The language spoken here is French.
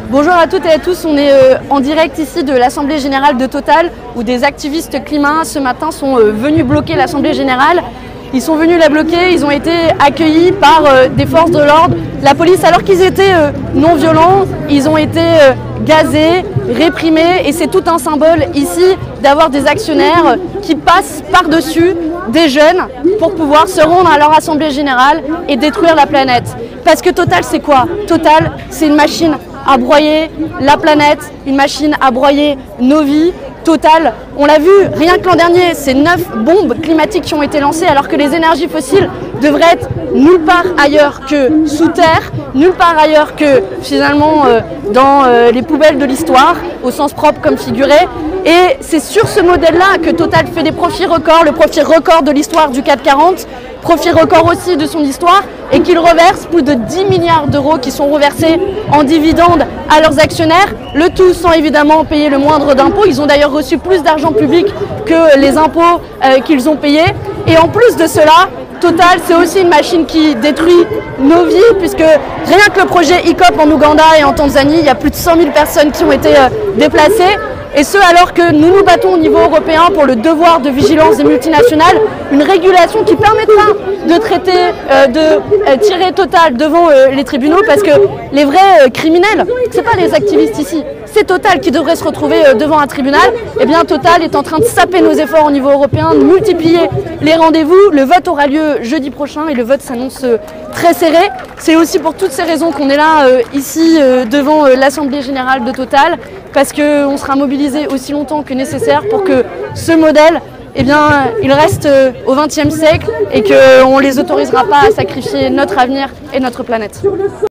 Bonjour à toutes et à tous, on est en direct ici de l'Assemblée Générale de Total où des activistes climat ce matin sont venus bloquer l'Assemblée Générale. Ils sont venus la bloquer, ils ont été accueillis par des forces de l'ordre, la police, alors qu'ils étaient non violents, ils ont été gazés, réprimés et c'est tout un symbole ici d'avoir des actionnaires qui passent par-dessus des jeunes pour pouvoir se rendre à leur Assemblée Générale et détruire la planète. Parce que Total c'est quoi? Total c'est une machine à broyer la planète, une machine à broyer nos vies. Total, on l'a vu, rien que l'an dernier, c'est 9 bombes climatiques qui ont été lancées alors que les énergies fossiles devraient être nulle part ailleurs que sous terre, nulle part ailleurs que finalement dans les poubelles de l'histoire, au sens propre comme figuré. Et c'est sur ce modèle-là que Total fait des profits records, le profit record de l'histoire du CAC 40, profit record aussi de son histoire, et qu'il reverse plus de 10 milliards d'euros qui sont reversés en dividendes à leurs actionnaires, le tout sans évidemment payer le moindre d'impôt. Ils ont d'ailleurs reçu plus d'argent public que les impôts qu'ils ont payés. Et en plus de cela, Total, c'est aussi une machine qui détruit nos vies, puisque rien que le projet ICOP en Ouganda et en Tanzanie, il y a plus de 100 000 personnes qui ont été déplacées. Et ce, alors que nous nous battons au niveau européen pour le devoir de vigilance des multinationales, une régulation qui permettra de traiter, de tirer Total devant les tribunaux, parce que les vrais criminels, ce n'est pas les activistes ici, c'est Total qui devrait se retrouver devant un tribunal. Eh bien Total est en train de saper nos efforts au niveau européen, de multiplier les rendez-vous. Le vote aura lieu jeudi prochain et le vote s'annonce très serré. C'est aussi pour toutes ces raisons qu'on est là ici devant l'Assemblée Générale de Total, parce qu'on sera mobilisé aussi longtemps que nécessaire pour que ce modèle, eh bien, il reste au XXe siècle et qu'on ne les autorisera pas à sacrifier notre avenir et notre planète.